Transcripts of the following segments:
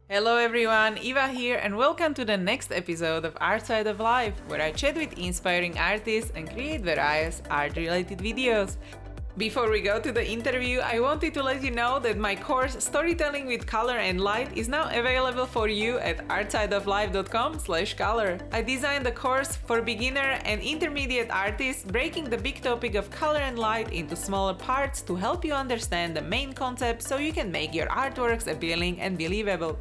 Hello everyone, Eva here and welcome to the next episode of Outside of Life, where I chat with inspiring artists and create various art-related videos. Before we go to the interview, I wanted to let you know that my course Storytelling with Color and Light is now available for you at artsideoflife.com/color. I designed the course for beginner and intermediate artists, breaking the big topic of color and light into smaller parts to help you understand the main concept so you can make your artworks appealing and believable.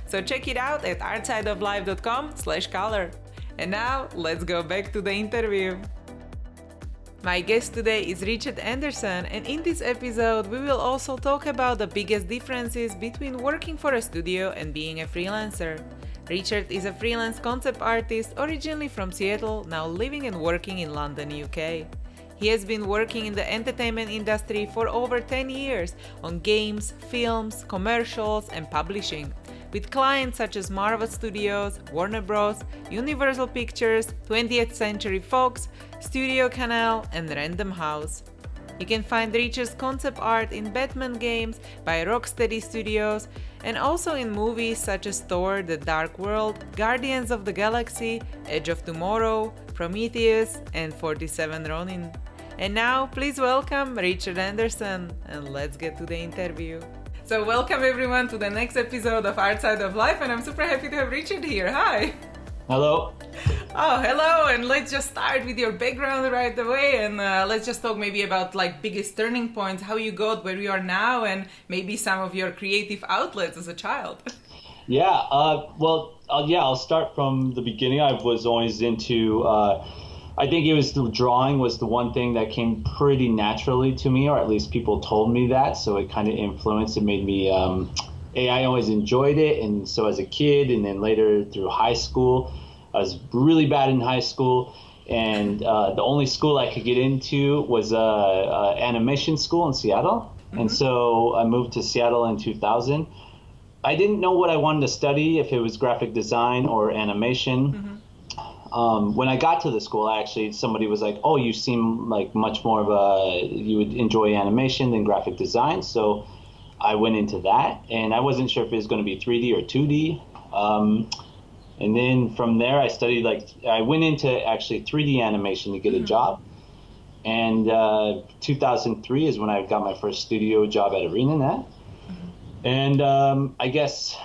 So check it out at artsideoflife.com/color. And now, let's go back to the interview. My guest today is Richard Anderson, and in this episode we will also talk about the biggest differences between working for a studio and being a freelancer. Richard is a freelance concept artist originally from Seattle, now living and working in London, UK. He has been working in the entertainment industry for over 10 years on games, films, commercials, and publishing, with clients such as Marvel Studios, Warner Bros., Universal Pictures, 20th Century Fox, Studio Canal, and Random House. You can find Richard's concept art in Batman games by Rocksteady Studios and also in movies such as Thor: The Dark World, Guardians of the Galaxy, Edge of Tomorrow, Prometheus, and 47 Ronin. And now, please welcome Richard Anderson, and let's get to the interview. So welcome everyone to the next episode of Outside of Life, and I'm super happy to have Richard here. Hi! Hello. Oh, hello, and let's just start with your background right away, and let's just talk maybe about biggest turning points, how you got where you are now, and maybe some of your creative outlets as a child. Yeah, I'll start from the beginning. I was always into, I think it was the drawing was the one thing that came pretty naturally to me, or at least people told me that, so it kind of influenced, it made me, I always enjoyed it, and so as a kid, and then later through high school, I was really bad in high school, and the only school I could get into was animation school in Seattle. Mm-hmm. And so I moved to Seattle in 2000. I didn't know what I wanted to study, if it was graphic design or animation. Mm-hmm. When I got to the school, somebody was like, "Oh, you seem like much more of you would enjoy animation than graphic design." So I went into that, and I wasn't sure if it was going to be 3D or 2D. And then from there, I went into actually 3D animation to get a job. And 2003 is when I got my first studio job at ArenaNet. And I guess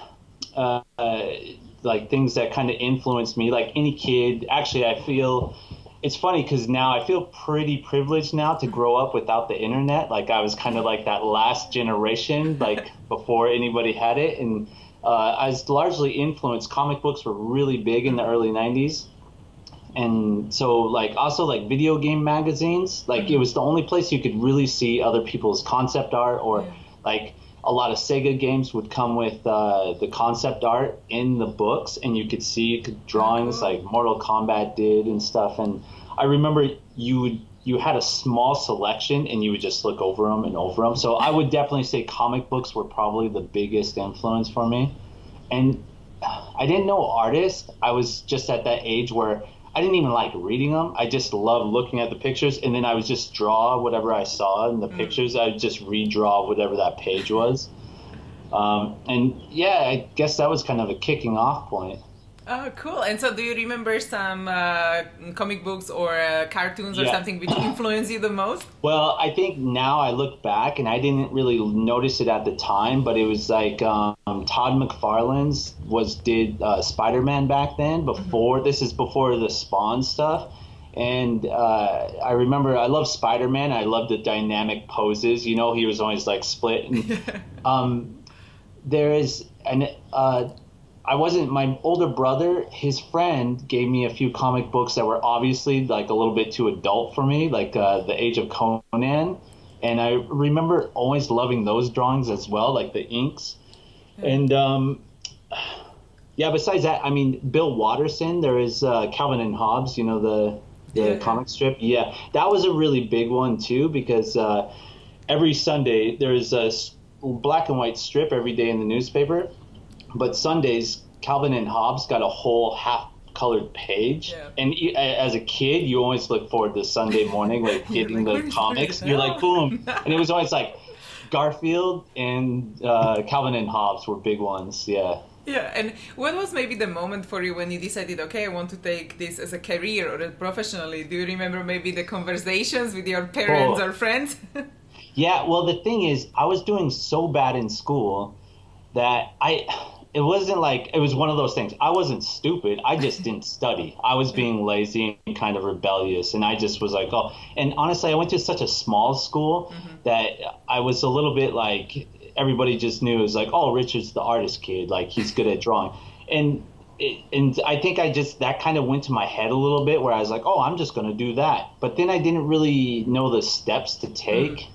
things that kind of influenced me, like any kid, actually I feel, it's funny because now I feel pretty privileged now to grow up without the internet. Like I was kind of like that last generation, like before anybody had it. And I was largely influenced. Comic books were really big in the early 90s. And so also video game magazines, it was the only place you could really see other people's concept art, or a lot of Sega games would come with the concept art in the books, and you could see drawings like Mortal Kombat did and stuff. And I remember you had a small selection and you would just look over them and over them. So I would definitely say comic books were probably the biggest influence for me. And I didn't know artists. I was just at that age where I didn't even like reading them. I just loved looking at the pictures, and then I would just draw whatever I saw in the pictures. I would just redraw whatever that page was. I guess that was kind of a kicking off point. Oh, cool. And so do you remember some comic books or cartoons or something which influenced you the most? Well, I think now I look back, and I didn't really notice it at the time, but it was Todd McFarlane's did Spider-Man back then, this is before the Spawn stuff. And I remember I love Spider-Man. I love the dynamic poses. He was always split. And, my older brother, his friend gave me a few comic books that were obviously a little bit too adult for me, The Age of Conan. And I remember always loving those drawings as well, the inks. And besides that, Bill Watterson, there is Calvin and Hobbes, the comic strip. Yeah, that was a really big one too, because every Sunday there's a black and white strip every day in the newspaper. But Sundays, Calvin and Hobbes got a whole half-colored page. Yeah. And as a kid, you always look forward to Sunday morning, getting the comics. You're like, boom. And it was always Garfield and Calvin and Hobbes were big ones. Yeah. Yeah, and what was maybe the moment for you when you decided, okay, I want to take this as a career or professionally? Do you remember maybe the conversations with your parents Oh, or friends? yeah. Well, the thing is, I was doing so bad in school that it wasn't like it was one of those things. I wasn't stupid. I just didn't study. I was being lazy and kind of rebellious. And I just was like, oh, and honestly, I went to such a small school that I was a little bit like, everybody just knew it was like, oh, Richard's the artist kid. Like he's good at drawing. And I think that kind of went to my head a little bit where I was like, oh, I'm just going to do that. But then I didn't really know the steps to take.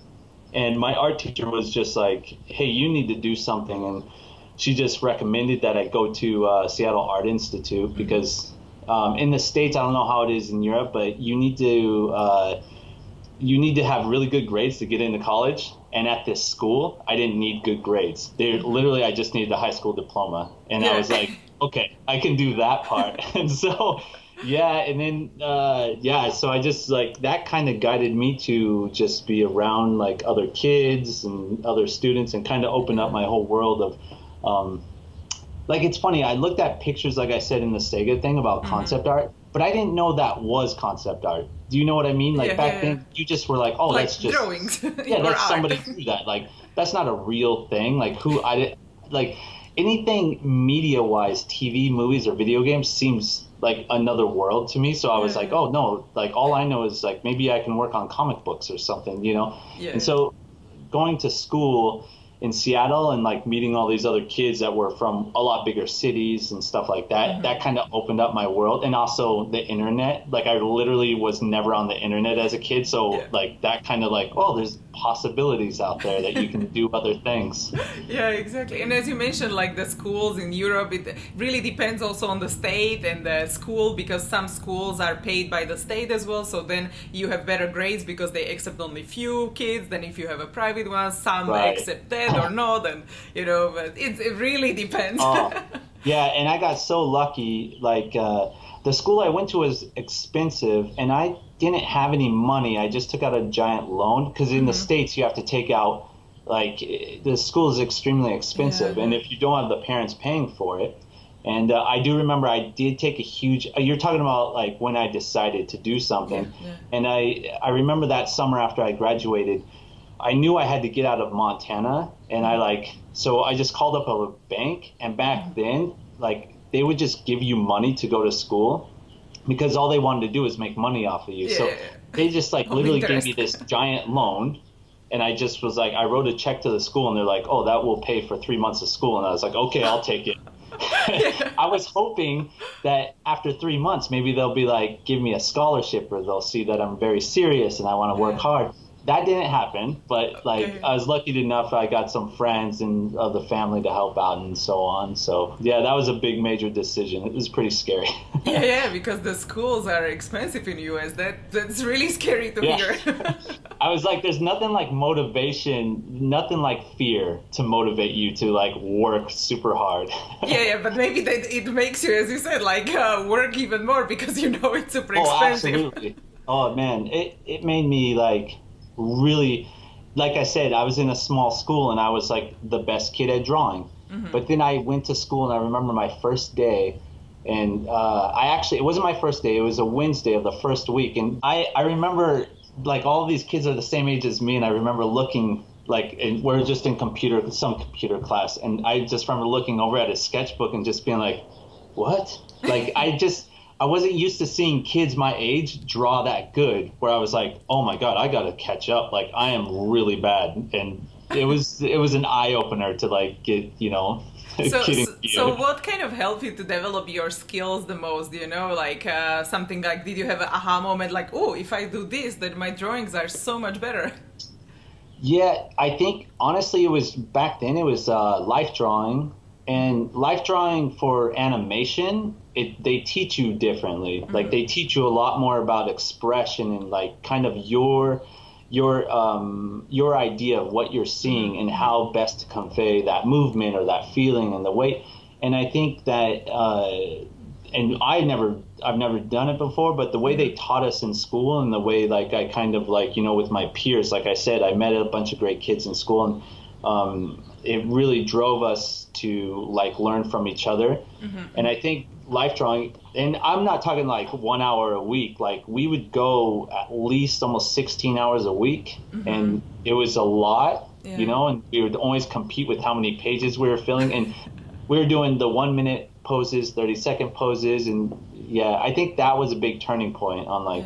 And my art teacher was just like, hey, you need to do something. And she just recommended that I go to Seattle Art Institute because in the States, I don't know how it is in Europe, but you need to have really good grades to get into college. And at this school, I didn't need good grades. Literally, I just needed a high school diploma. And I was like, okay, I can do that part. And so, yeah, and then, so I just like, that kind of guided me to just be around like other kids and other students and kind of open up my whole world of, like, it's funny, I looked at pictures, like I said, in the Sega thing about concept art, but I didn't know that was concept art. Do you know what I mean? Like back then, you just were like, oh, like that's just drawings. Yeah, that's somebody drew that. Like that's not a real thing. Like like anything media-wise, TV, movies, or video games seems like another world to me. So I was like, oh no, like all I know is like maybe I can work on comic books or something, you know? Yeah. And so going to school in Seattle and like meeting all these other kids that were from a lot bigger cities and stuff like that, that kind of opened up my world. And also the internet, like I literally was never on the internet as a kid. So like that kind of like, oh, there's possibilities out there that you can do other things. Yeah, exactly. And as you mentioned, like the schools in Europe, it really depends also on the state and the school, because some schools are paid by the state as well. So then you have better grades because they accept only few kids than if you have a private one. Some accept that or not, and you know, but it really depends. Yeah, and I got so lucky. Like the school I went to was expensive, and I didn't have any money. I just took out a giant loan because in the States you have to take out, like, the school is extremely expensive, and if you don't have the parents paying for it. And I do remember I did take a huge, you're talking about like when I decided to do something. And I remember that summer after I graduated, I knew I had to get out of Montana, and so I just called up a bank, and back then, like, they would just give you money to go to school because all they wanted to do is make money off of you. So they just like literally gave me this giant loan, and I just was like, I wrote a check to the school, and they're like, oh, that will pay for 3 months of school. And I was like, okay, I'll take it. I was hoping that after 3 months, maybe they'll be like, give me a scholarship, or they'll see that I'm very serious and I want to work hard. That didn't happen, but like I was lucky enough I got some friends and of the family to help out and so on. So yeah, that was a big major decision. It was pretty scary. Yeah, because the schools are expensive in US. That's really scary to hear. I was like, there's nothing like motivation, nothing like fear to motivate you to like work super hard. Yeah, but maybe it makes you, as you said, like work even more because you know it's super expensive. Absolutely. Oh man, it made me like really, like I said, I was in a small school and I was like the best kid at drawing. But then I went to school, and I remember my first day, and it wasn't my first day, it was a Wednesday of the first week, and I remember like all of these kids are the same age as me, and I remember looking like, and we're just in some computer class, and I just remember looking over at his sketchbook and just being like, what? Like I wasn't used to seeing kids my age draw that good, where I was like, oh my God, I got to catch up. Like I am really bad. And it was an eye opener to like get, you know, so what kind of helped you to develop your skills the most, you know, like something like, did you have an aha moment like, oh, if I do this, then my drawings are so much better? Yeah, I think honestly it was back then, it was life drawing. And life drawing for animation, they teach you differently. Like they teach you a lot more about expression and like kind of your idea of what you're seeing and how best to convey that movement or that feeling and the weight. And I think that and I've never done it before, but the way they taught us in school and the way like I kind of like, you know, with my peers, like I said, I met a bunch of great kids in school, and it really drove us to like learn from each other. And I think life drawing, and I'm not talking like 1 hour a week, like we would go at least almost 16 hours a week, and it was a lot, you know, and we would always compete with how many pages we were filling, and we were doing the 1 minute poses, 30-second poses, and I think that was a big turning point on like.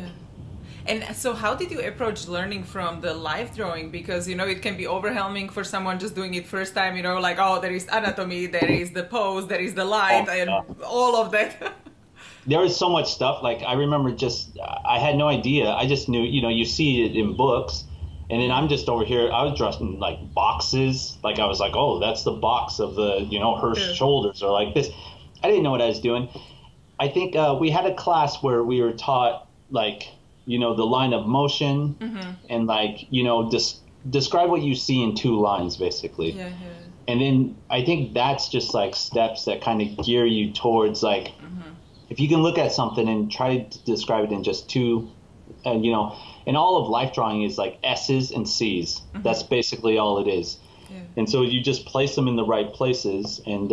And so how did you approach learning from the live drawing? Because, you know, it can be overwhelming for someone just doing it first time, you know, like, oh, there is anatomy, there is the pose, there is the light, and all of that. There was so much stuff. Like, I remember I had no idea. I just knew, you know, you see it in books. And then I'm just over here, I was drawing like boxes. Like, I was like, oh, that's the box of the, you know, her shoulders, or like this. I didn't know what I was doing. I think we had a class where we were taught, like, you know, the line of motion and like, you know, describe what you see in 2 lines, basically. And then I think that's just like steps that kind of gear you towards like, if you can look at something and try to describe it in just 2, and you know, and all of life drawing is like S's and C's. That's basically all it is. And so you just place them in the right places. And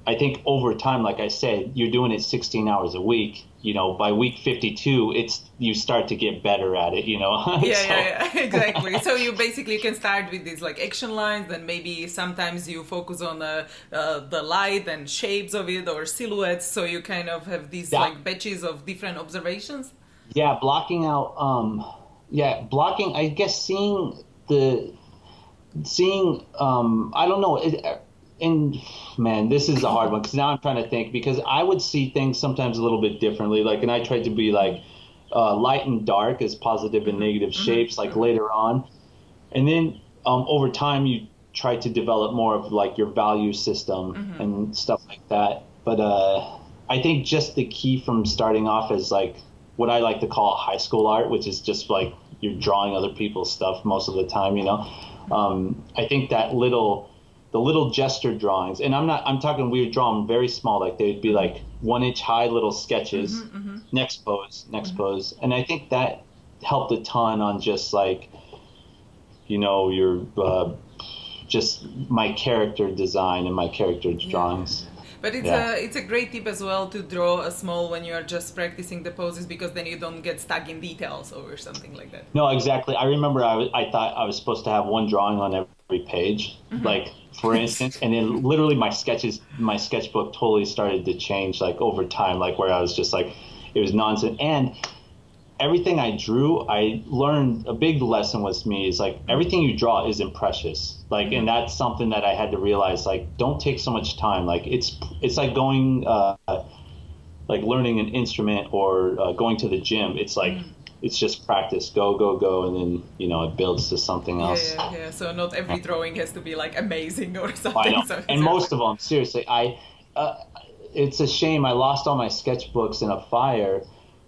I think over time, like I said, you're doing it 16 hours a week. You know, by week 52, you start to get better at it, you know? Exactly. So you basically can start with these like action lines, then maybe sometimes you focus on the light and shapes of it, or silhouettes. So you kind of have these like batches of different observations. Yeah, blocking out, blocking, I guess seeing, I don't know, and man, this is a hard one, because now I'm trying to think, because I would see things sometimes a little bit differently, like, and I tried to be like light and dark as positive and negative shapes, like later on. And then over time, you try to develop more of like your value system and stuff like that. But I think just the key from starting off is like what I like to call high school art, which is just like you're drawing other people's stuff most of the time, you know. I think that the little gesture drawings, and I'm talking, we would draw them very small, like they'd be like 1 inch high little sketches, next pose. And I think that helped a ton on just like, you know, your, just my character design and my character drawings. But it's a great tip as well to draw a small when you are just practicing the poses, because then you don't get stuck in details or something like that. No, exactly. I remember I thought I was supposed to have 1 drawing on every page, like for instance, and then literally my sketchbook totally started to change like over time, like where I was just like, it was nonsense. And everything I drew, I learned a big lesson was like everything you draw is imprecious. Like, and that's something that I had to realize, like, don't take so much time. Like it's like going, like learning an instrument or going to the gym. It's like, it's just practice, go, and then, you know, it builds to something else. Yeah. So not every drawing has to be like amazing or something. I know. And most of them, seriously, it's a shame. I lost all my sketchbooks in a fire.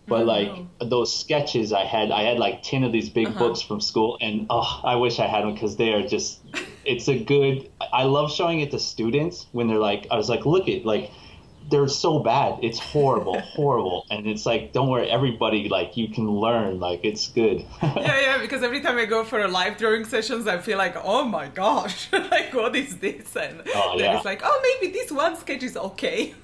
But like those sketches I had like 10 of these big books from school, and I wish I had them, because they are just, I love showing it to students when they're like, I was like, look at, like, they're so bad. It's horrible. And it's like, don't worry, everybody, like, you can learn, like, it's good. Because every time I go for a live drawing sessions, I feel like, oh my gosh, like, what is this? And then it's like, oh, maybe this one sketch is okay.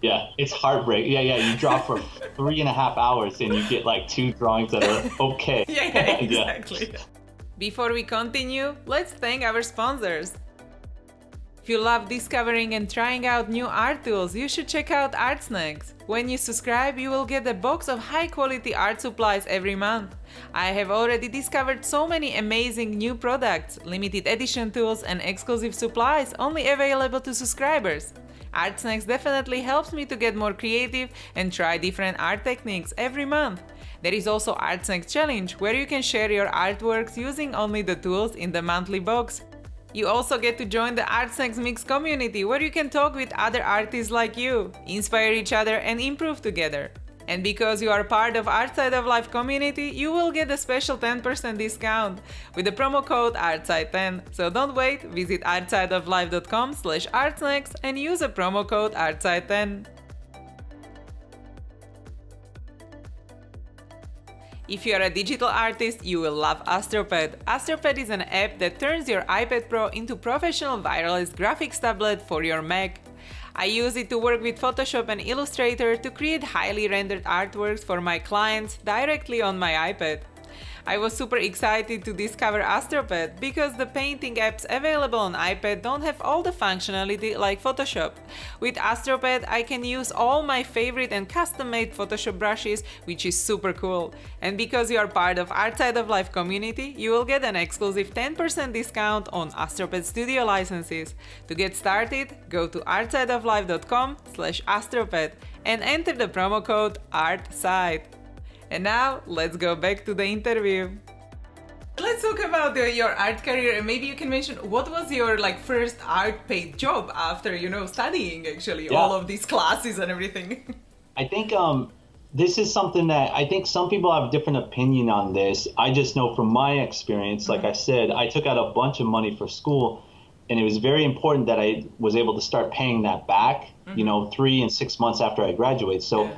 Yeah, it's heartbreak. Yeah, you draw for 3.5 hours and you get like 2 drawings that are okay. Exactly. Before we continue, let's thank our sponsors. If you love discovering and trying out new art tools, you should check out Art Snacks. When you subscribe, you will get a box of high-quality art supplies every month. I have already discovered so many amazing new products, limited edition tools, and exclusive supplies only available to subscribers. Art Snacks definitely helps me to get more creative and try different art techniques every month. There is also Art Snacks Challenge, where you can share your artworks using only the tools in the monthly box. You also get to join the Art Snacks Mix community, where you can talk with other artists like you, inspire each other and improve together. And because you are part of Outside of Life community, you will get a special 10% discount with the promo code ARTSIDE10. So don't wait, visit outsideoflife.com/artsnacks and use a promo code ARTSIDE10. If you are a digital artist, you will love Astropad. Astropad is an app that turns your iPad Pro into professional wireless graphics tablet for your Mac. I use it to work with Photoshop and Illustrator to create highly rendered artworks for my clients directly on my iPad. I was super excited to discover Astropad because the painting apps available on iPad don't have all the functionality like Photoshop. With Astropad, I can use all my favorite and custom-made Photoshop brushes, which is super cool. And because you are part of Outside of Life community, you will get an exclusive 10% discount on Astropad Studio licenses. To get started, go to outsideoflife.com/astropad and enter the promo code ARTSIDE. And now, let's go back to the interview. Let's talk about your art career, and maybe you can mention what was your first art paid job after studying actually all of these classes and everything. I think this is something that I think some people have a different opinion on this. I just know from my experience, like I said, I took out a bunch of money for school, and it was very important that I was able to start paying that back, 3 and 6 months after I graduated. So. Yeah.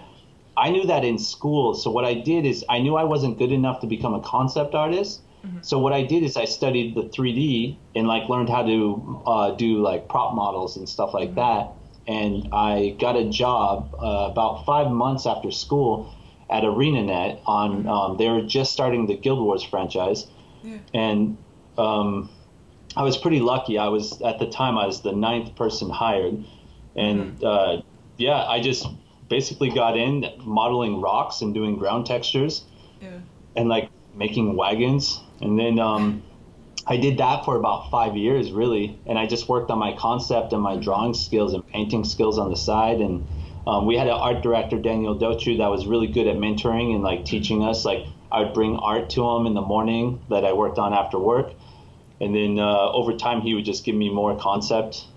I knew that in school. So what I did is I knew I wasn't good enough to become a concept artist. So what I did is I studied the 3D and learned how to do prop models and stuff like that. And I got a job about 5 months after school at ArenaNet on they were just starting the Guild Wars franchise. Yeah. And I was pretty lucky. At the time I was the 9th person hired. And I just basically got in modeling rocks and doing ground textures and making wagons. And then I did that for about 5 years really. And I just worked on my concept and my drawing skills and painting skills on the side. And we had an art director, Daniel Dochu, that was really good at mentoring and teaching us. I would bring art to him in the morning that I worked on after work. And then over time, he would just give me more concept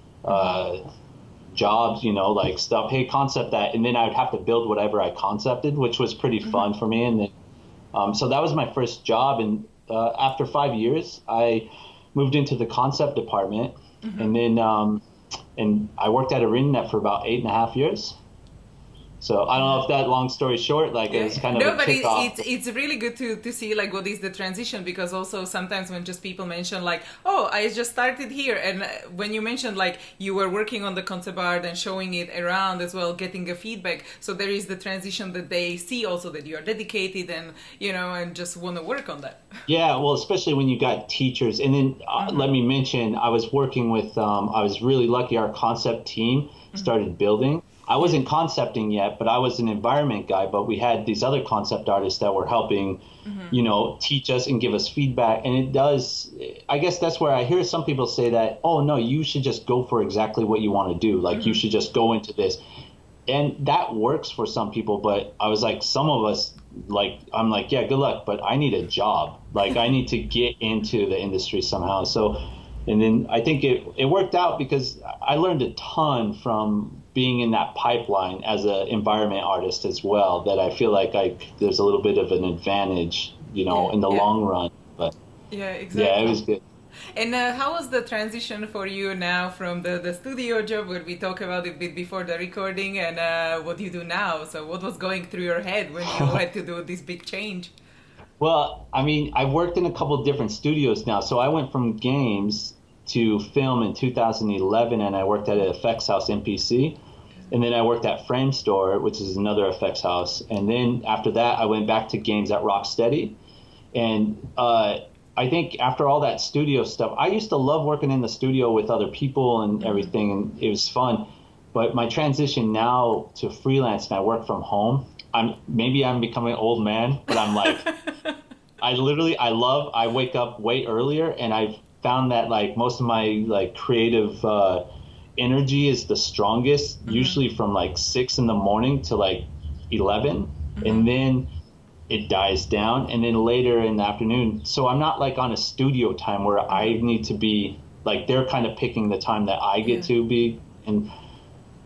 jobs, stuff, hey, concept that, and then I would have to build whatever I concepted, which was pretty fun for me. And then, so that was my first job. And after 5 years, I moved into the concept department, and then and I worked at ArenaNet for about 8.5 years. So I don't know if that long story short, it's kind of no, but it's really good to see what is the transition, because also sometimes when just people mention oh, I just started here, and when you mentioned you were working on the concept art and showing it around as well, getting a feedback, so there is the transition that they see also that you are dedicated and and just want to work on that. Yeah, well, especially when you got teachers, and then let me mention I was working with I was really lucky. Our concept team started building. I wasn't concepting yet, but I was an environment guy. But we had these other concept artists that were helping, teach us and give us feedback. And it does, I guess that's where I hear some people say that, oh, no, you should just go for exactly what you want to do. You should just go into this. And that works for some people. But I was some of us, I'm yeah, good luck. But I need a job. I need to get into the industry somehow. So, and then I think it worked out because I learned a ton from being in that pipeline as an environment artist as well, that I feel there's a little bit of an advantage, in the long run. But exactly. Yeah, it was good. And how was the transition for you now from the studio job, where we talked about it a bit before the recording, and what you do now? So what was going through your head when you had to do this big change? Well, I mean, I worked in a couple different studios now. So I went from games to film in 2011, and I worked at an effects house, MPC. And then I worked at Frame Store, which is another effects house. And then after that, I went back to games at Rocksteady. And I think after all that studio stuff, I used to love working in the studio with other people and everything, and it was fun. But my transition now to freelance, and I work from home, I'm becoming an old man, but I'm I wake up way earlier, and I've found that most of my creative energy is the strongest, usually from 6 in the morning to 11, and then it dies down, and then later in the afternoon. So I'm not on a studio time where I need to be they're kind of picking the time that I get to be. And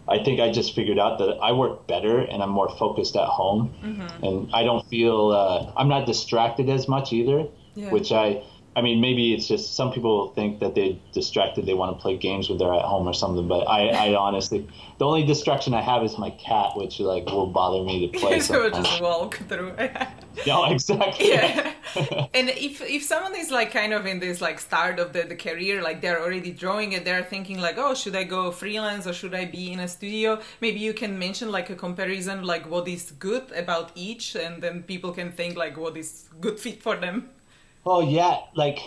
I think I just figured out that I work better and I'm more focused at home, and I don't feel I'm not distracted as much either, which I I mean, maybe it's just some people think that they're distracted. They want to play games when they're at home or something. But I honestly, the only distraction I have is my cat, which like will bother me to play. So just walk through. No, exactly. Yeah. And if someone is like kind of in this like start of the career, like they're already drawing it, they're thinking like, oh, should I go freelance or should I be in a studio? Maybe you can mention like a comparison, like what is good about each, and then people can think like what is good fit for them. Oh yeah, like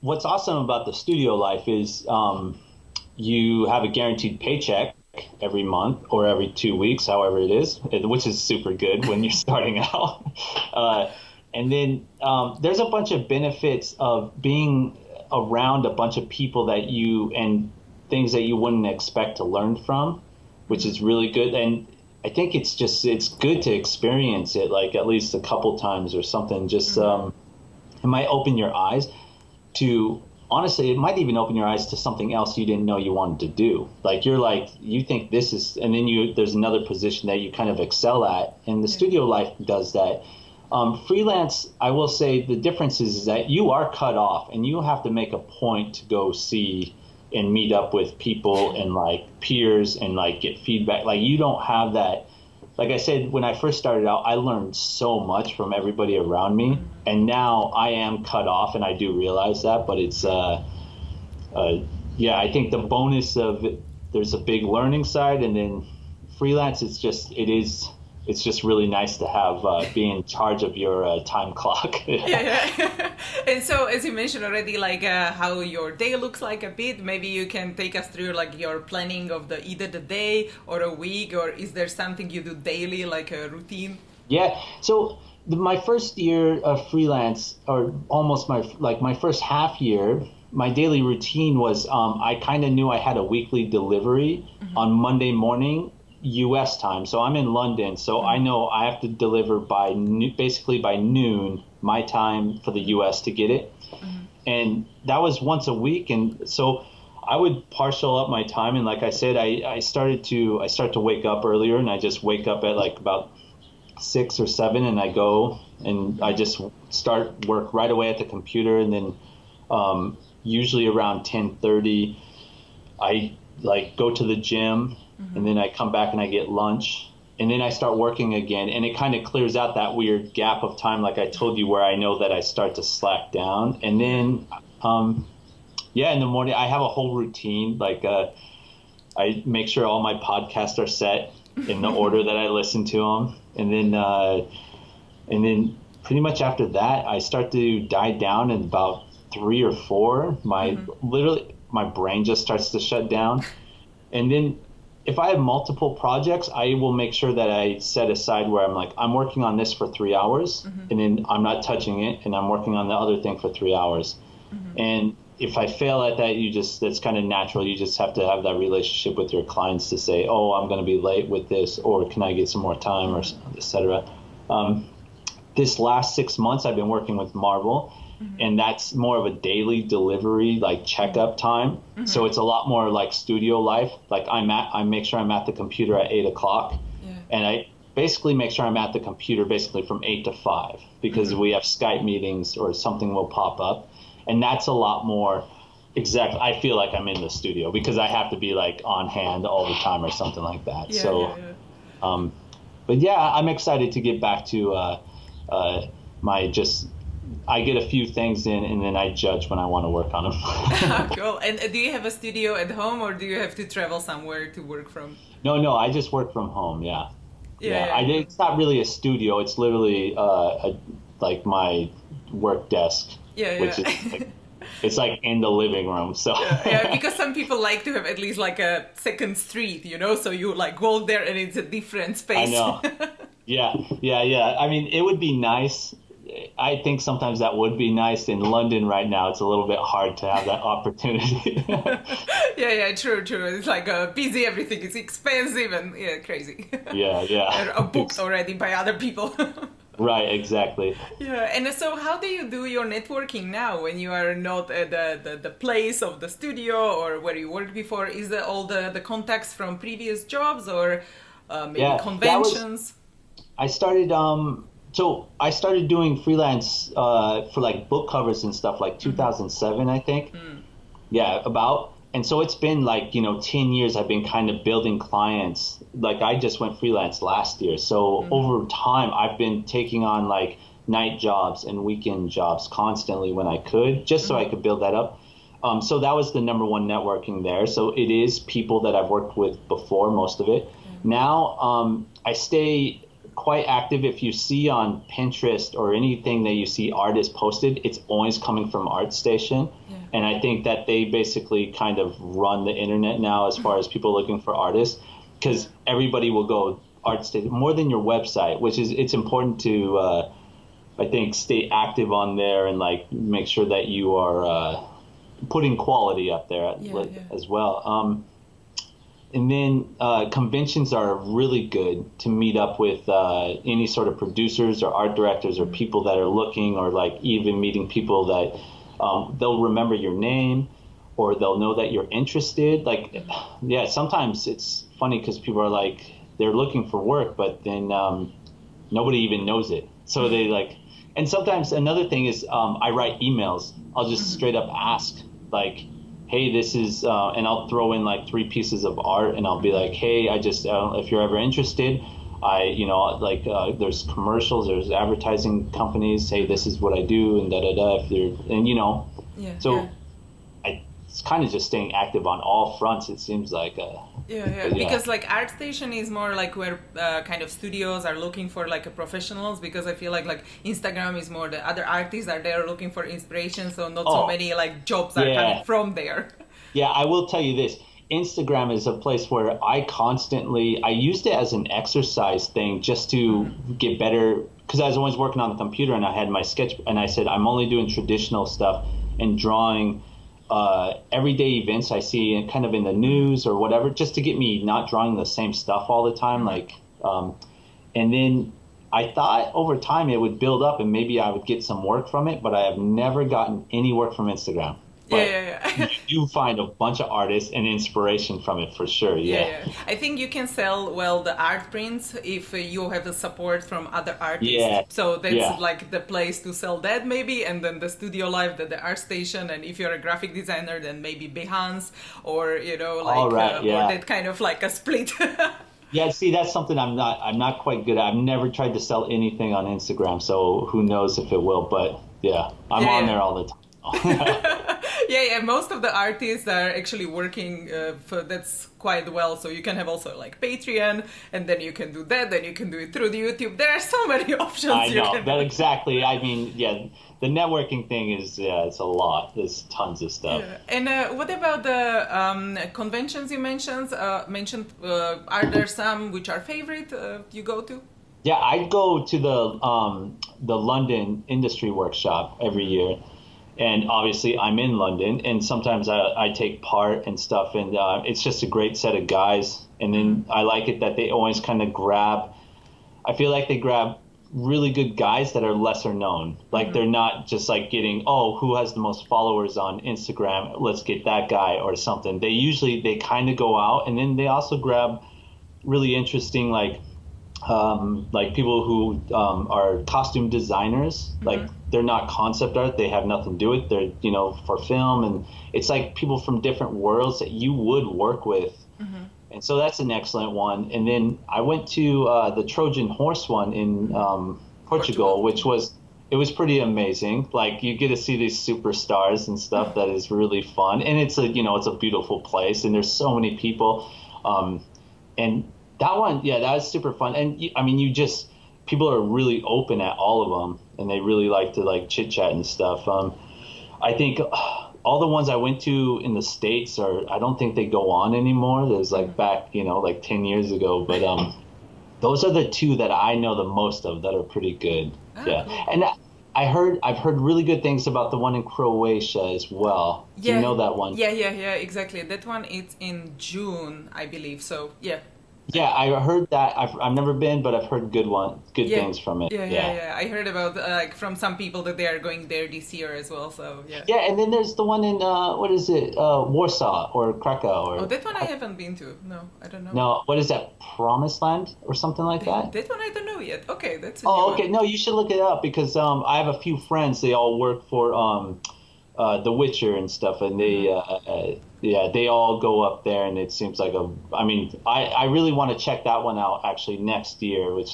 what's awesome about the studio life is you have a guaranteed paycheck every month or every 2 weeks, however it is, which is super good when you're starting out. And then there's a bunch of benefits of being around a bunch of people that and things that you wouldn't expect to learn from, which is really good. And I think it's good to experience it like at least a couple times or something. Just it might open your eyes to, honestly, it might even open your eyes to something else you didn't know you wanted to do. Like you think this is, and then there's another position that you kind of excel at, and the studio life does that. Freelance, I will say the difference is that you are cut off and you have to make a point to go see and meet up with people and like peers and like get feedback. Like you don't have that. Like I said, when I first started out, I learned so much from everybody around me, and now I am cut off, and I do realize that. But it's, I think the bonus of it, there's a big learning side, and then freelance, it's just really nice to have be in charge of your time clock. Yeah. And so, as you mentioned already, like how your day looks like a bit, maybe you can take us through like your planning of either the day or a week, or is there something you do daily, like a routine? Yeah. So my first year of freelance, or almost my first half year, my daily routine was I kind of knew I had a weekly delivery on Monday morning U.S. time. So I'm in London, so I know I have to deliver basically by noon my time for the U.S. to get it. And that was once a week. And so I would partial up my time. And like I said, I start to wake up earlier, and I just wake up at like about 6 or 7, and I go and I just start work right away at the computer. And then usually around 10:30, I like go to the gym. And then I come back and I get lunch, and then I start working again, and it kind of clears out that weird gap of time, like I told you, where I know that I start to slack down. And then, in the morning I have a whole routine. Like I make sure all my podcasts are set in the order that I listen to them, and then pretty much after that I start to die down. And about 3 or 4, my brain just starts to shut down, and then if I have multiple projects, I will make sure that I set aside where I'm like, I'm working on this for 3 hours, and then I'm not touching it, and I'm working on the other thing for 3 hours. And if I fail at that, that's kind of natural. You just have to have that relationship with your clients to say, oh, I'm going to be late with this, or can I get some more time, or et cetera. This last 6 months, I've been working with Marvel, and that's more of a daily delivery, like checkup time. So it's a lot more like studio life. Like I make sure I'm at the computer at 8 o'clock, and I basically make sure I'm at the computer basically from 8 to 5, because we have Skype meetings or something will pop up, and that's a lot more exactly. I feel like I'm in the studio because I have to be like on hand all the time or something like that. But yeah, I'm excited to get back to I get a few things in, and then I judge when I want to work on them. Cool. And do you have a studio at home, or do you have to travel somewhere to work from? No, I just work from home. Yeah. It's not really a studio. It's literally like my work desk, which is like, it's like in the living room. So because some people like to have at least like a second street, so you like walk there and it's a different space. I know. Yeah. I mean, it would be nice. I think sometimes that would be nice. In London right now, it's a little bit hard to have that opportunity. True. It's like busy, everything is expensive and crazy. Yeah. Booked already by other people. Right, exactly. Yeah, and so how do you do your networking now when you are not at the place of the studio or where you worked before? Is it all the contacts from previous jobs or maybe conventions? I started So I started doing freelance for like book covers and stuff like 2007, I think. Yeah, about. And so it's been like, 10 years I've been kind of building clients. Like I just went freelance last year. So over time, I've been taking on like night jobs and weekend jobs constantly when I could, just so I could build that up. So that was the number one networking there. So it is people that I've worked with before, most of it. Now I stay quite active. If you see on Pinterest or anything that you see artists posted, it's always coming from ArtStation. Yeah. And I think that they basically kind of run the internet now as far as people looking for artists, because everybody will go ArtStation more than your website, which is, it's important to, I think, stay active on there and like make sure that you are putting quality up there as well. And then conventions are really good to meet up with any sort of producers or art directors or people that are looking, or like even meeting people that they'll remember your name or they'll know that you're interested. Like, yeah, sometimes it's funny because people are like, they're looking for work, but then nobody even knows it. So they like, and sometimes another thing is I write emails. I'll just straight up ask like, hey, this is, and I'll throw in like 3 pieces of art, and I'll be like, hey, I just, if you're ever interested, there's commercials, there's advertising companies, hey, this is what I do, and if they're, and it's kind of just staying active on all fronts, it seems like. Because like ArtStation is more like where kind of studios are looking for like a professionals, because I feel like Instagram is more the other artists are there looking for inspiration, so not so many like jobs are coming from there. Yeah, I will tell you this. Instagram is a place where I used it as an exercise thing just to get better, because I was always working on the computer and I had my sketch, and I said, I'm only doing traditional stuff and drawing everyday events I see kind of in the news or whatever, just to get me not drawing the same stuff all the time. And then I thought over time it would build up and maybe I would get some work from it, but I have never gotten any work from Instagram. But you do find a bunch of artists and inspiration from it for sure. I think you can sell the art prints if you have the support from other artists. So that's like the place to sell that maybe, and then the studio life, the ArtStation, and if you're a graphic designer, then maybe Behance or or that kind of like a split. Yeah, see, that's something I'm not quite good at. I've never tried to sell anything on Instagram, so who knows if it will, but I'm on there all the time. Most of the artists are actually working that's quite well, so you can have also like Patreon, and then you can do that, then you can do it through the YouTube. There are so many options. I know that exactly. I mean, the networking thing is it's a lot. There's tons of stuff. And what about the conventions you mentioned? Are there some which are favorite you go to? Yeah, I go to the London Industry Workshop every year. And obviously I'm in London, and sometimes I take part and stuff, and it's just a great set of guys. And then I like it that they always kind of I feel like they grab really good guys that are lesser known. Like they're not just like getting, who has the most followers on Instagram, let's get that guy or something. They kind of go out, and then they also grab really interesting like people who are costume designers. Like they're not concept art, they have nothing to do with it. They're for film, and it's like people from different worlds that you would work with. And so that's an excellent one. And then I went to the Trojan Horse one in Portugal, which was pretty amazing. Like you get to see these superstars and stuff. That is really fun, and it's a beautiful place, and there's so many people, and that one, that was super fun. And I mean, people are really open at all of them, and they really like to like chit chat and stuff. I think all the ones I went to in the States I don't think they go on anymore. There's like back, like 10 years ago, but those are the 2 that I know the most of that are pretty good. Cool. And I've heard really good things about the one in Croatia as well. Do you know that one? Yeah, exactly. That one, it's in June, I believe. So, Yeah, I heard that. I've never been, but I've heard good Yeah, things from it. Yeah. yeah. I heard about like from some people that they are going there this year as well. So yeah. Yeah, and then there's the one in what is it? Warsaw or Krakow Oh, or that one I haven't been to. No, I don't know. no, what is that? Promised Land or something like that? That one I don't know yet. Okay, that's a new Oh, one. okay. No, you should look it up because I have a few friends. They all work for The Witcher and stuff, and yeah, they all go up there, and it seems like a. I mean, I really want to check that one out actually next year, which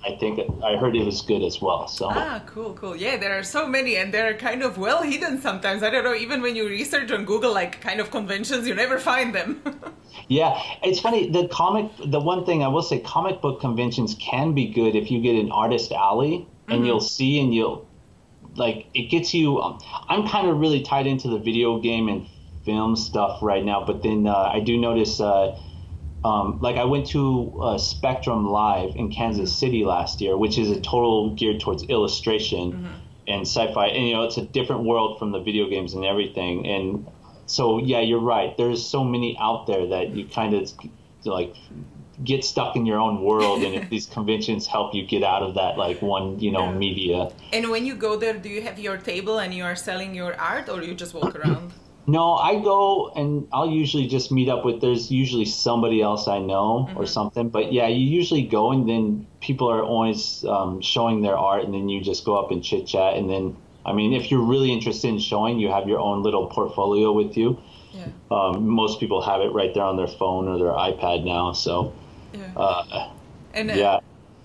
I think I heard it was good as well. So. Ah, cool. Yeah, there are so many, and they're kind of well hidden sometimes. I don't know, even when you research on Google, like kind of conventions, you never find them. Yeah, it's funny. The one thing I will say, comic book conventions can be good if you get an artist alley and you'll see and you'll like it gets you. I'm kind of really tied into the video game and film stuff right now, but then I do notice. Like I went to Spectrum Live in Kansas City last year, which is a total geared towards illustration and sci-fi, and it's a different world from the video games and everything. And so yeah, you're right. There's so many out there that you kind of like get stuck in your own world, and if these conventions help you get out of that like one media. And when you go there, do you have your table and you are selling your art, or you just walk around? No, I go and I'll usually just meet up with, there's usually somebody else I know or something. But yeah, you usually go and then people are always showing their art, and then you just go up and chit chat. And then, I mean, if you're really interested in showing, you have your own little portfolio with you. Yeah. Most people have it right there on their phone or their iPad now. So, yeah.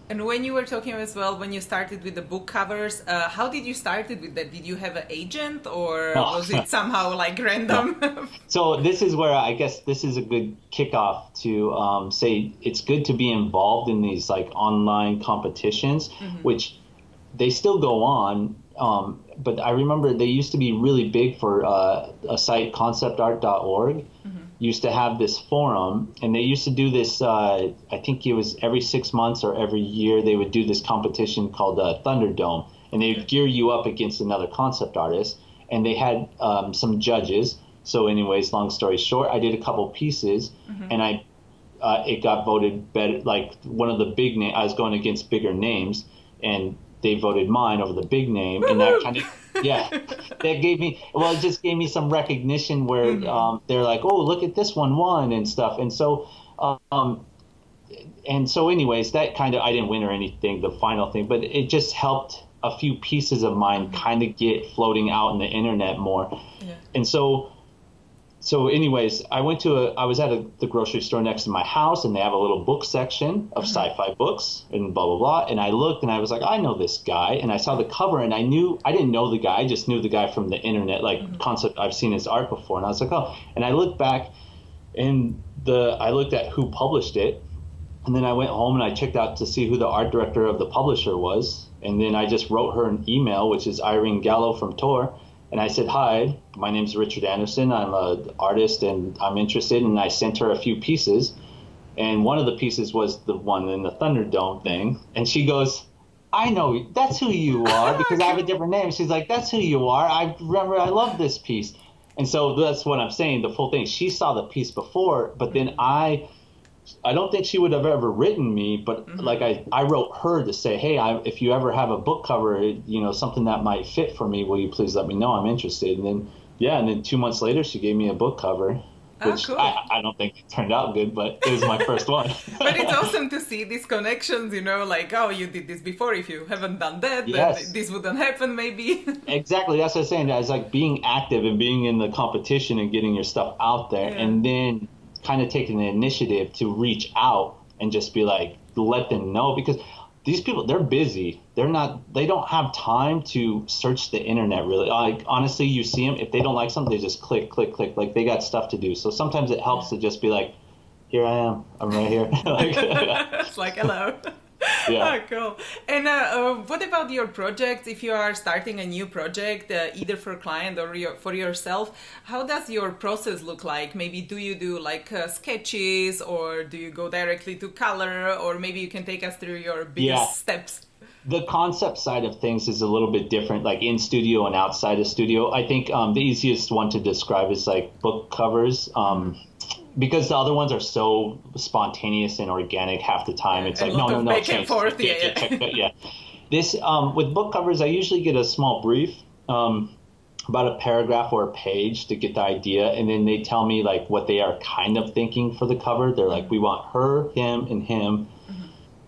And when you were talking as well, when you started with the book covers, how did you start it with that? Did you have an agent, or was it somehow like random? No. So this is where I guess this is a good kickoff to say it's good to be involved in these like online competitions, which they still go on. But I remember they used to be really big for a site, conceptart.org. Used to have this forum, and they used to do this, I think it was every 6 months or every year, they would do this competition called Thunderdome, and they would gear you up against another concept artist, and they had some judges. So anyways, long story short, I did a couple pieces, and it got voted better, like one of the big names. I was going against bigger names, and they voted mine over the big name. And that kind of, yeah, it just gave me some recognition where they're like, oh, look at this one won and stuff. And so anyways, that kind of, I didn't win or anything, the final thing, but it just helped a few pieces of mine kind of get floating out in the internet more. Yeah. And so anyways, I was at the grocery store next to my house, and they have a little book section of sci-fi books and blah, blah, blah. And I looked and I was like, I know this guy. And I saw the cover, and I didn't know the guy. I just knew the guy from the internet, like concept. I've seen his art before. And I was like, oh, and I looked back and I looked at who published it. And then I went home and I checked out to see who the art director of the publisher was. And then I just wrote her an email, which is Irene Gallo from Tor. And I said, hi, my name's Richard Anderson. I'm an artist and I'm interested. And I sent her a few pieces. And one of the pieces was the one in the Thunderdome thing. And she goes, I know, that's who you are, because I have a different name. She's like, that's who you are. I remember, I love this piece. And so that's what I'm saying, the full thing. She saw the piece before, but then I don't think she would have ever written me, but like I wrote her to say, hey, if you ever have a book cover, something that might fit for me, will you please let me know? I'm interested. And then 2 months later, she gave me a book cover, which cool. I don't think it turned out good, but it was my first one. But it's awesome to see these connections, like, oh, you did this before. If you haven't done that, then this wouldn't happen maybe. Exactly. That's what I'm saying. It's like being active and being in the competition and getting your stuff out there. Yeah. And then kind of taking the initiative to reach out and just be like, let them know, because these people, they're busy. They don't have time to search the internet really. Like, honestly, you see them, if they don't like something, they just click, like they got stuff to do. So sometimes it helps to just be like, here I am, I'm right here. It's like, hello. Yeah. Oh, cool. And what about your project? If you are starting a new project, either for a client or for yourself, how does your process look like? Maybe do you do like sketches, or do you go directly to color, or maybe you can take us through your biggest steps? The concept side of things is a little bit different, like in studio and outside of studio. I think the easiest one to describe is like book covers. because the other ones are so spontaneous and organic half the time. It's like, no, back and change. Forth, Check that, yeah. This, with book covers, I usually get a small brief, about a paragraph or a page to get the idea. And then they tell me like what they are kind of thinking for the cover. They're like, we want her, him, and him.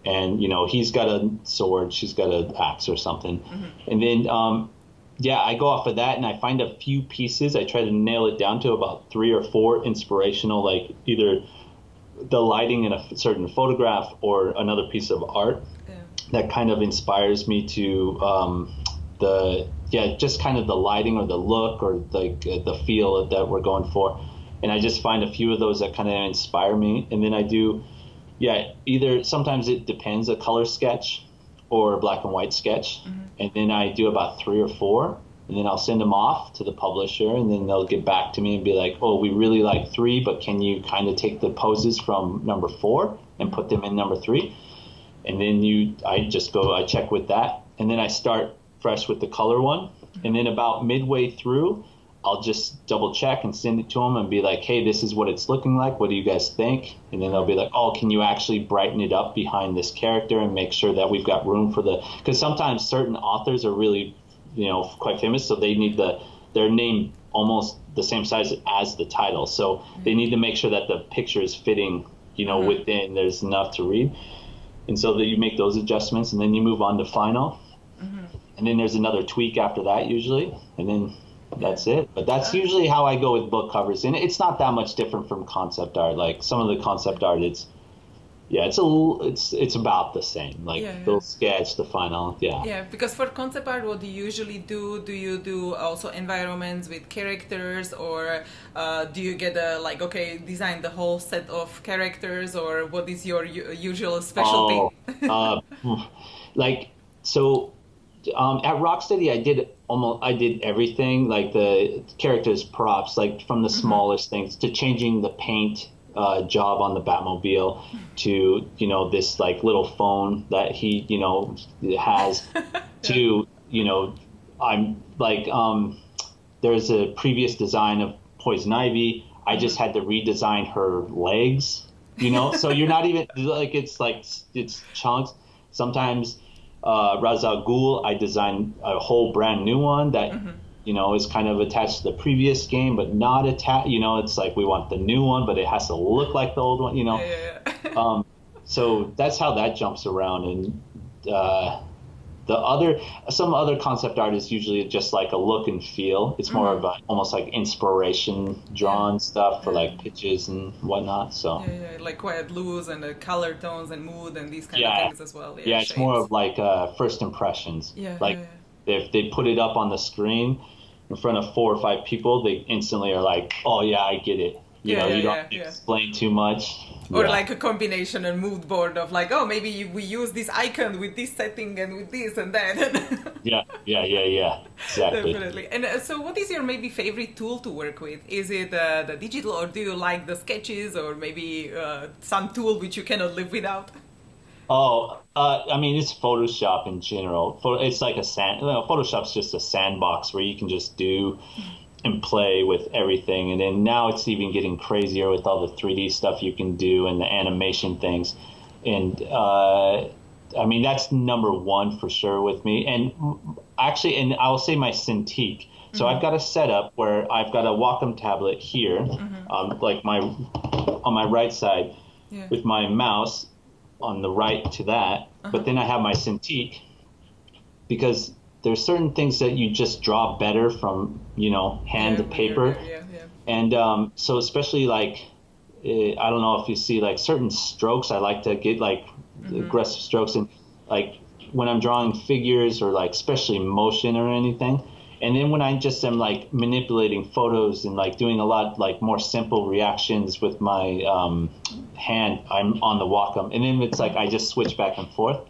And, you know, he's got a sword, she's got an axe or something. And then, I go off of that and I find a few pieces. I try to nail it down to about 3 or 4 inspirational, like either the lighting in a certain photograph or another piece of art that kind of inspires me to just kind of the lighting or the look or like the feel that we're going for. And I just find a few of those that kind of inspire me. And then I do, either sometimes it depends, a color sketch or a black and white sketch. And then I do about 3 or 4, and then I'll send them off to the publisher, and then they'll get back to me and be like, oh, we really like 3, but can you kind of take the poses from number 4 and put them in number 3? And then I check with that, and then I start fresh with the color one. And then about midway through, I'll just double check and send it to them and be like, hey, this is what it's looking like. What do you guys think? And then they'll be like, oh, can you actually brighten it up behind this character and make sure that we've got room for because sometimes certain authors are really, you know, quite famous. So they need their name almost the same size as the title. So they need to make sure that the picture is fitting, you know, within, there's enough to read. And so that you make those adjustments and then you move on to final. And then there's another tweak after that usually. And then that's it. But that's usually how I go with book covers. And it's not that much different from concept art. Like some of the concept art, it's about the same. Like little sketch, the final, Yeah, because for concept art, what do you usually do? Do you do also environments with characters, or do you get design the whole set of characters, or what is your usual specialty? At Rocksteady, I did everything, like the characters, props, like from the smallest things to changing the paint job on the Batmobile to, you know, this like little phone that he, you know, has to, you know, I'm like, there's a previous design of Poison Ivy. I just had to redesign her legs, you know, so you're not even it's chunks. Sometimes Ra's al Ghul, I designed a whole brand new one that, you know, is kind of attached to the previous game, but not attached. You know, it's like we want the new one, but it has to look like the old one, you know. So that's how that jumps around. And some other concept art is usually just like a look and feel. It's more of almost like inspiration drawn stuff for like pitches and whatnot. So like quiet blues and the color tones and mood and these kind of things as well. It's shades. more of like first impressions. If they put it up on the screen in front of 4 or 5 people, they instantly are like, oh yeah, I get it. You know, you don't explain too much. Or like a combination and mood board of like, oh, maybe we use this icon with this setting and with this and that. Exactly. Definitely. And so what is your maybe favorite tool to work with? Is it the digital, or do you like the sketches, or maybe some tool which you cannot live without? I mean, it's Photoshop in general. It's like Photoshop's just a sandbox where you can just do and play with everything. And then now it's even getting crazier with all the 3D stuff you can do and the animation things. And I mean, that's number 1 for sure with me. And actually, and I'll say my Cintiq. So I've got a setup where I've got a Wacom tablet here, like on my right side with my mouse on the right to that. But then I have my Cintiq, because there's certain things that you just draw better from, you know, hand to paper. And so especially like, I don't know if you see like certain strokes, I like to get like aggressive strokes. And like when I'm drawing figures or like especially motion or anything. And then when I just am like manipulating photos and like doing a lot like more simple reactions with my hand, I'm on the Wacom. And then it's like I just switch back and forth.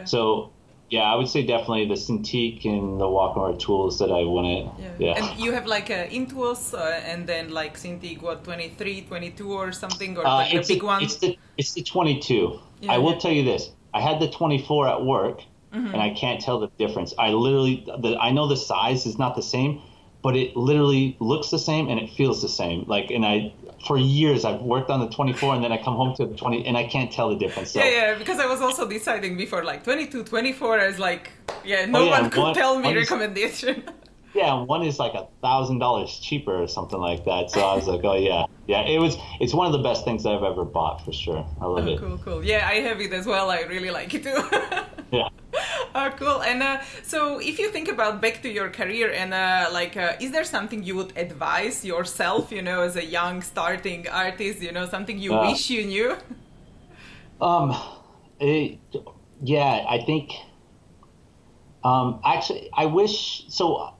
So I would say definitely the Cintiq and the Wacom are tools that I want to. And you have like Intuos and then like Cintiq, what, 23, 22 or something, or the big one? It's the 22. I will tell you this. I had the 24 at work, and I can't tell the difference. I know the size is not the same, but it literally looks the same and it feels the same. Like, and for years I've worked on the 24 and then I come home to the 20 and I can't tell the difference. So. Yeah, because I was also deciding before, like 22, 24, I was like, no one could tell me recommendation. Yeah, one is like $1,000 cheaper or something like that. So I was like, oh yeah. It's one of the best things I've ever bought for sure. I love it. Cool. Yeah, I have it as well. I really like it too. Yeah. Cool. And so if you think about back to your career and is there something you would advise yourself, as a young starting artist, something you wish you knew? I think, actually, I wish, so,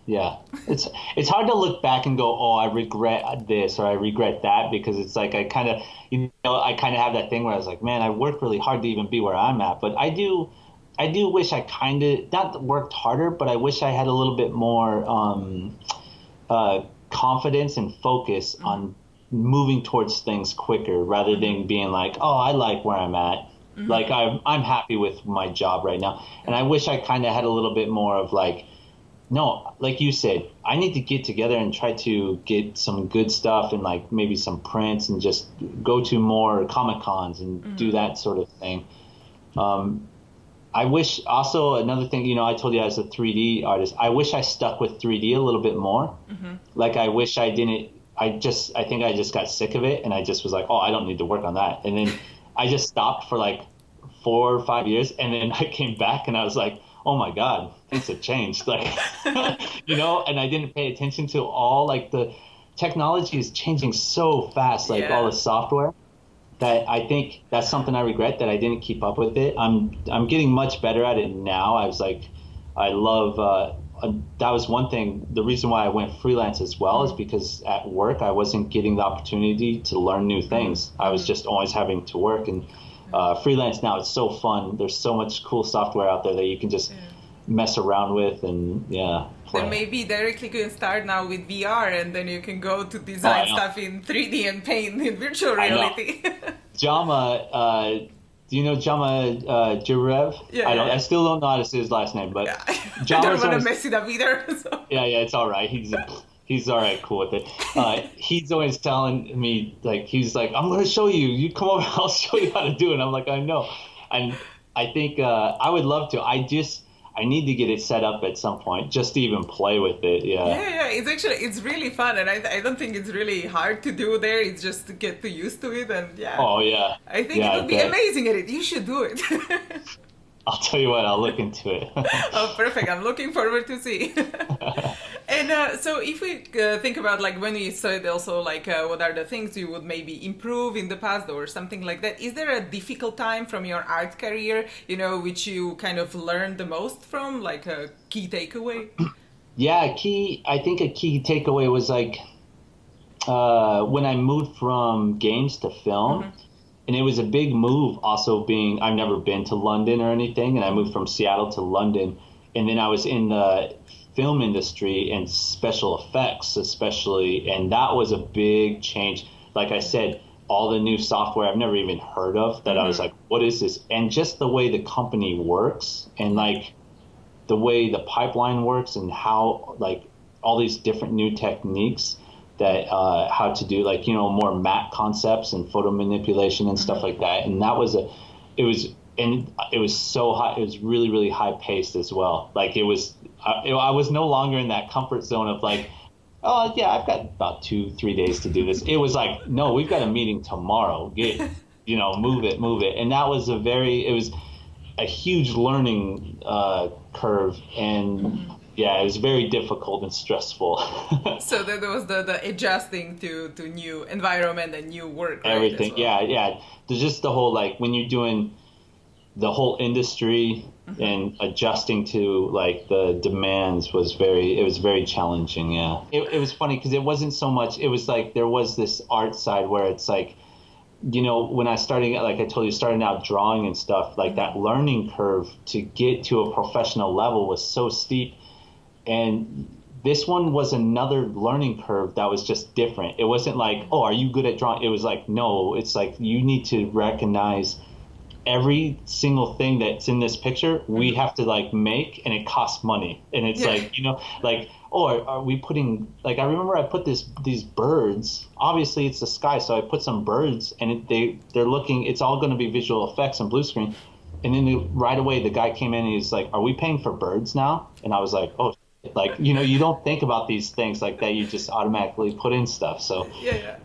yeah, it's hard to look back and go, oh, I regret this or I regret that, because it's like, I kind of have that thing where I was like, man, I worked really hard to even be where I'm at, but I do wish I kind of not worked harder, but I wish I had a little bit more confidence and focus on moving towards things quicker rather than being like, oh, I like where I'm at. Mm-hmm. Like I'm happy with my job right now. And I wish I kind of had a little bit more of like, no, like you said, I need to get together and try to get some good stuff and like maybe some prints and just go to more Comic-Cons and do that sort of thing. I wish also another thing, I told you I was a 3D artist. I wish I stuck with 3D a little bit more. Mm-hmm. Like I wish I didn't, I think I just got sick of it and I just was like, oh, I don't need to work on that. And then I just stopped for like 4 or 5 years. And then I came back and I was like, oh my God, things have changed. Like, and I didn't pay attention to all like the technology is changing so fast, like all the software. That I think that's something I regret that I didn't keep up with it. I'm getting much better at it now. I was like, I love, that was one thing. The reason why I went freelance as well is because at work, I wasn't getting the opportunity to learn new things. I was just always having to work, and freelance now, it's so fun. There's so much cool software out there that you can just mess around with and then maybe directly you can start now with VR and then you can go to design stuff in 3D and paint in virtual reality. Jama, do you know Jama Jirev? I still don't know how to say his last name, but I don't want to mess it up either. So. Yeah, it's all right. He's all right, cool with it. He's always telling me, like, he's like, I'm going to show you. You come over, I'll show you how to do it. And I'm like, I know. And I think I would love to. I need to get it set up at some point just to even play with it. Yeah. It's really fun, and I don't think it's really hard to do there. It's just to get used to it, and Oh yeah. I think it would be amazing at it. You should do it. I'll tell you what, I'll look into it. Oh, perfect. I'm looking forward to see. And so if we think about like when you said also like what are the things you would maybe improve in the past or something like that, is there a difficult time from your art career, which you kind of learned the most from, like a key takeaway? Yeah, I think a key takeaway was like when I moved from games to film, and it was a big move also being, I've never been to London or anything, and I moved from Seattle to London, and then I was in the film industry and special effects especially, and that was a big change. Like I said, all the new software I've never even heard of that I was like, what is this? And just the way the company works and like the way the pipeline works and how like all these different new techniques that how to do like more matte concepts and photo manipulation and stuff like that. And that was it was so high. It was really, really high paced as well. Like it was, I was no longer in that comfort zone of like, oh yeah, I've got about 2-3 days to do this. It was like, no, we've got a meeting tomorrow. Move it. And that was it was a huge learning curve, and it was very difficult and stressful. So that was the adjusting to new environment and new work. Right, everything, well. Yeah. There's just the whole like when you're doing the whole industry and adjusting to like the demands was very challenging. Yeah, it was funny because it wasn't so much. It was like there was this art side where it's like, when I started, like I told you, starting out drawing and stuff, like that learning curve to get to a professional level was so steep. And this one was another learning curve that was just different. It wasn't like, oh, are you good at drawing? It was like, no, it's like you need to recognize every single thing that's in this picture, we have to like make, and it costs money. And it's like, like, oh, are we putting, like, I remember I put these birds, obviously it's the sky. So I put some birds, and they're looking, it's all going to be visual effects and blue screen. And then right away, the guy came in and he's like, are we paying for birds now? And I was like, oh, like, you don't think about these things like that. You just automatically put in stuff. So yeah.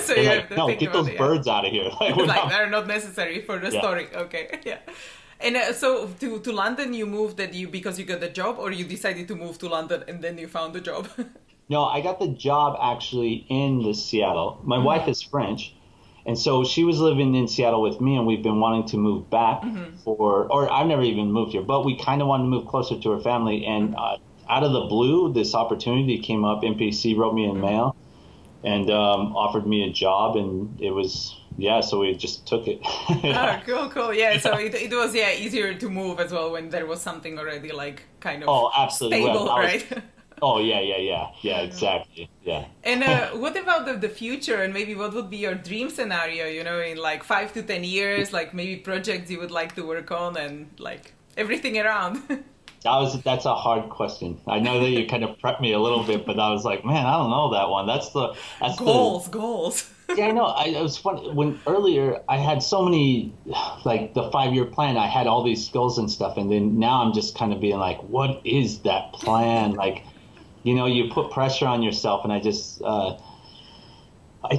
So they're you like, have to no, think get about those it, birds out of here. Like, they're not necessary for the story. Okay, yeah. And so to London, you moved because you got the job, or you decided to move to London and then you found the job? No, I got the job actually in Seattle. My wife is French. And so she was living in Seattle with me, and we've been wanting to move back or I've never even moved here, but we kind of wanted to move closer to her family. And out of the blue, this opportunity came up. NPC wrote me in mail and offered me a job, and it was, so we just took it. Oh, cool. Yeah, so it was, easier to move as well when there was something already like kind of absolutely. stable, Well, right? Yeah, exactly. Yeah. And what about the future, and maybe what would be your dream scenario, in like 5 to 10 years, like maybe projects you would like to work on and like everything around? That's a hard question. I know that you kind of prepped me a little bit, but I was like, man, I don't know that one. That's Goals. Yeah, I know. It was funny when earlier I had so many, like the 5-year plan. I had all these skills and stuff, and then now I'm just kind of being like, what is that plan? Like, you put pressure on yourself, and I just, I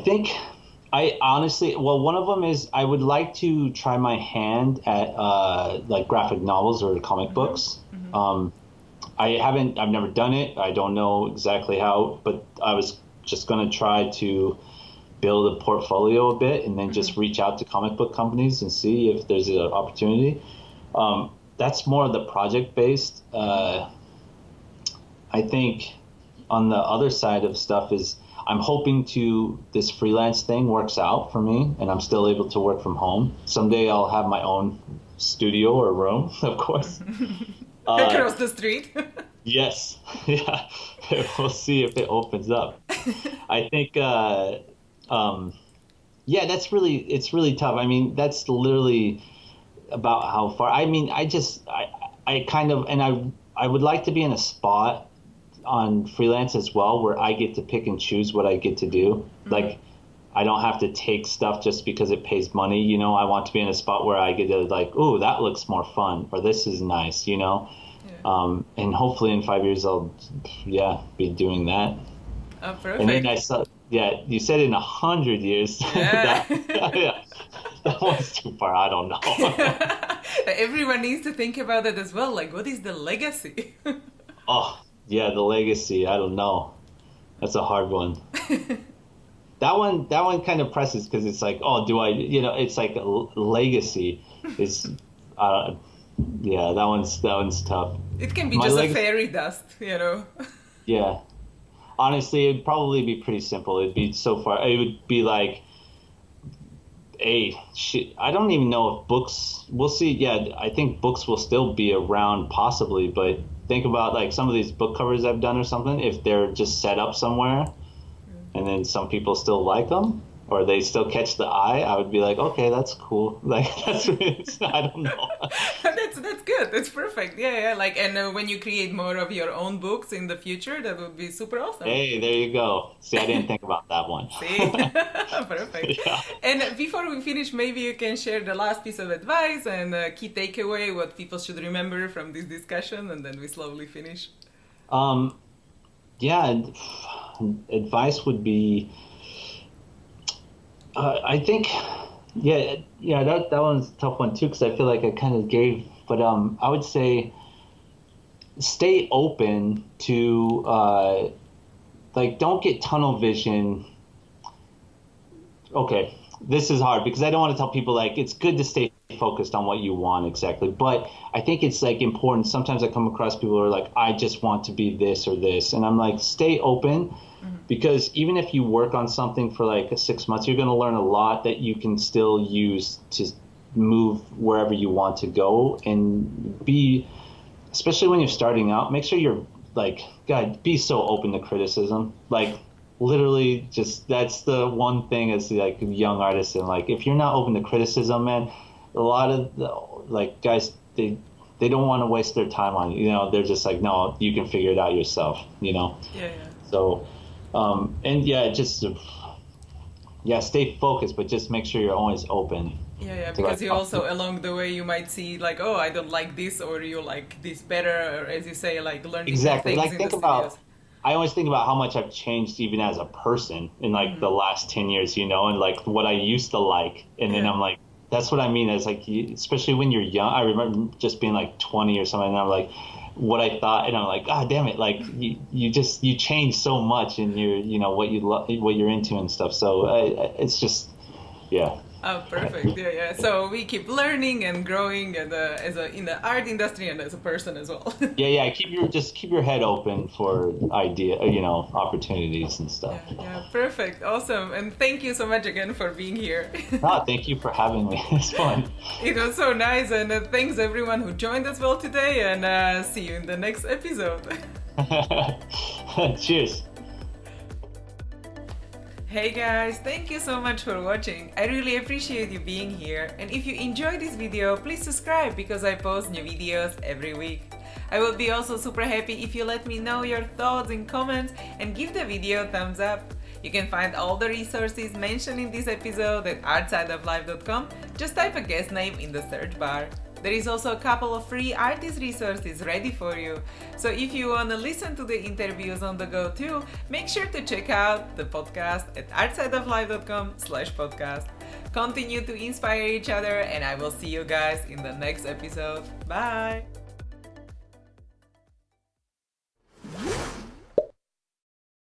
think, I honestly, well, one of them is I would like to try my hand at like graphic novels or comic books. I've never done it. I don't know exactly how, but I was just going to try to build a portfolio a bit, and then just reach out to comic book companies and see if there's an opportunity. That's more of the project based. I think on the other side of stuff is I'm hoping this freelance thing works out for me, and I'm still able to work from home. Someday I'll have my own studio or room, of course. Across the street. Yes. Yeah. We'll see if it opens up. I think, it's really tough. I mean, that's literally about how far. I mean, I kind of, and I would like to be in a spot on freelance as well where I get to pick and choose what I get to do. Like, I don't have to take stuff just because it pays money. I want to be in a spot where I get to like, oh, that looks more fun, or this is nice, and hopefully in 5 years I'll, be doing that. Oh, perfect. And then I saw, you said in 100 years. Yeah. That one's too far. I don't know. Everyone needs to think about it as well. Like, what is the legacy? Oh, yeah, the legacy. I don't know. That's a hard one. That one kind of presses because it's like, oh, do I? It's like a legacy. It's, that one's tough. It can be just a fairy dust, Yeah. Honestly, it'd probably be pretty simple. It'd be so far. It would be like, I don't even know if books. We'll see. Yeah, I think books will still be around possibly, but think about like some of these book covers I've done or something. If they're just set up somewhere, and then some people still like them, or they still catch the eye, I would be like, okay, that's cool. Like I don't know. That's good. That's perfect. Yeah. Like, and when you create more of your own books in the future, that would be super awesome. Hey, there you go. See, I didn't think about that one. See, perfect. Yeah. And before we finish, maybe you can share the last piece of advice and key takeaway, what people should remember from this discussion, and then we slowly finish. Advice would be, I think, that one's a tough one too, because I feel like I kind of gave, but I would say stay open to, don't get tunnel vision. Okay, this is hard because I don't want to tell people like it's good to stay focused on what you want exactly, but I think it's like important. Sometimes I come across people who are like, I just want to be this or this, and I'm like, stay open. Because even if you work on something for like 6 months, you're going to learn a lot that you can still use to move wherever you want to go, and especially when you're starting out, make sure you're like, God, be so open to criticism. Like literally just, that's the one thing as like a young artist. And like, if you're not open to criticism, man, a lot of like guys, they don't want to waste their time on you. You know, they're just like, no, you can figure it out yourself. You know. Yeah. So, and yeah, just stay focused, but just make sure you're always open. Yeah, because you also along the way you might see like, oh, I don't like this, or you like this better, or as you say, like learning Exactly. things Like in think the about. studios. I always think about how much I've changed even as a person in like the last 10 years, you know, and like what I used to like. And then Yeah. I'm like, that's what I mean. It's like, especially when you're young, I remember just being like 20 or something. And I'm like, what I thought, and I'm like, God damn it. Like you change so much in your, you know, what you love, what you're into and stuff. So it's just, yeah. Oh, perfect. Yeah. So we keep learning and growing in the art industry and as a person as well. Yeah. Keep your head open for you know, opportunities and stuff. Yeah, perfect. Awesome. And thank you so much again for being here. Thank you for having me. It's fun. It was so nice, and thanks everyone who joined us well today, and see you in the next episode. Cheers. Hey guys, thank you so much for watching. I really appreciate you being here, and if you enjoyed this video, please subscribe because I post new videos every week. I would be also super happy if you let me know your thoughts in comments and give the video a thumbs up. You can find all the resources mentioned in this episode at artsideoflife.com. Just type a guest name in the search bar. There is also a couple of free artist resources ready for you. So if you want to listen to the interviews on the go too, make sure to check out the podcast at artsideoflife.com/podcast. Continue to inspire each other, and I will see you guys in the next episode. Bye!